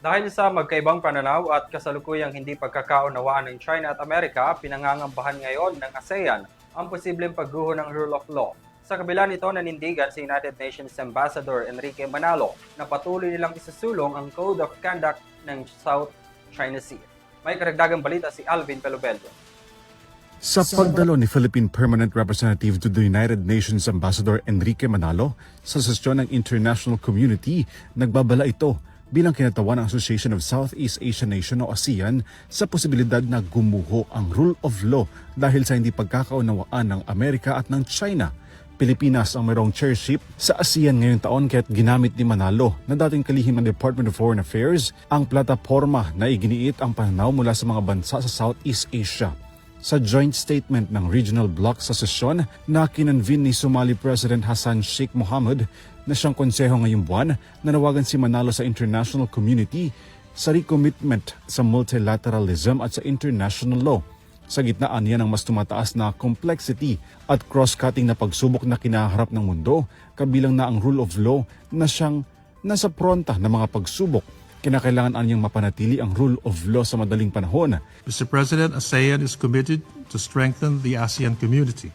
Dahil sa magkaibang pananaw at kasalukuyang hindi pagkakaunawaan ng China at Amerika, pinangangambahan ngayon ng ASEAN ang posibleng pagguho ng rule of law. Sa kabila nito, nanindigan si United Nations Ambassador Enrique Manalo na patuloy nilang isusulong ang Code of Conduct ng South China Sea. May karagdagang balita si Alvin Pelobello. Sa pagdalo ni Philippine Permanent Representative to the United Nations Ambassador Enrique Manalo sa sesyon ng international community, nagbabala ito bilang kinatawan ng Association of Southeast Asian Nations o ASEAN sa posibilidad na gumuho ang rule of law dahil sa hindi pagkakaunawaan ng Amerika at ng China. Pilipinas ang mayroong chairship sa ASEAN ngayong taon kaya't ginamit ni Manalo na dating kalihim ng Department of Foreign Affairs ang plataporma na iginiit ang pananaw mula sa mga bansa sa Southeast Asia. Sa joint statement ng regional bloc sa sesyon na kinonvene ni Somali President Hassan Sheikh Mohamud na siyang konseho ngayong buwan, nanawagan si Manalo sa international community sa recommitment sa multilateralism at sa international law. Sa gitnaan niya ng mas tumataas na complexity at cross-cutting na pagsubok na kinaharap ng mundo, kabilang na ang rule of law na siyang nasa pronta ng mga pagsubok. Kinakailangan anyang mapanatili ang rule of law sa madaling panahon. Mr. President, ASEAN is committed to strengthen the ASEAN community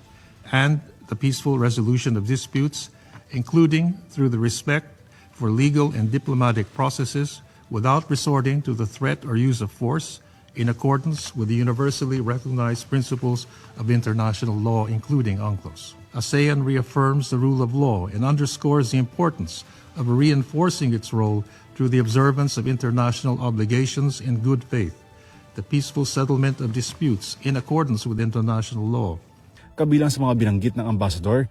and the peaceful resolution of disputes, including through the respect for legal and diplomatic processes without resorting to the threat or use of force in accordance with the universally recognized principles of international law, including UNCLOS. ASEAN reaffirms the rule of law and underscores the importance of reinforcing its role through the observance of international obligations in good faith, the peaceful settlement of disputes in accordance with international law. Kabilang sa mga binanggit ng ambassador,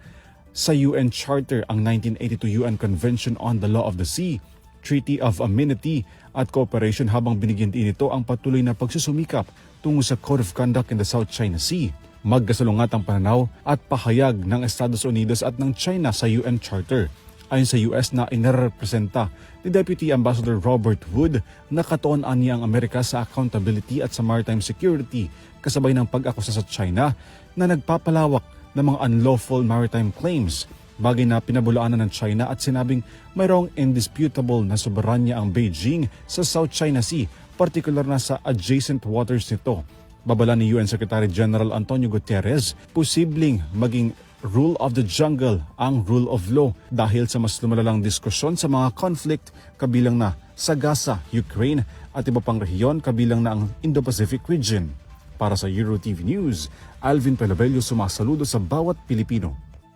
sa UN Charter ang 1982 UN Convention on the Law of the Sea, Treaty of Amenity at Cooperation habang binigyan din ito ang patuloy na pagsusumikap tungo sa Code of Conduct in the South China Sea. Magkasalungat ang pananaw at pahayag ng Estados Unidos at ng China sa UN Charter. Ayon sa US na inarepresenta ni Deputy Ambassador Robert Wood, nakatuon niya ang Amerika sa accountability at sa maritime security kasabay ng pag-akusa sa China na nagpapalawak ng mga unlawful maritime claims, bagay na pinabulaanan ng China at sinabing mayroong indisputable na soberanya ang Beijing sa South China Sea, partikular na sa adjacent waters nito. Babala ni UN Secretary General Antonio Guterres, posibleng maging rule of the jungle ang rule of law dahil sa mas lumalalang diskusyon sa mga conflict kabilang na sa Gaza, Ukraine at iba pang rehiyon kabilang na ang Indo-Pacific region. Para sa EuroTV News, Alvin Pelobello sumasaludo sa bawat Pilipino.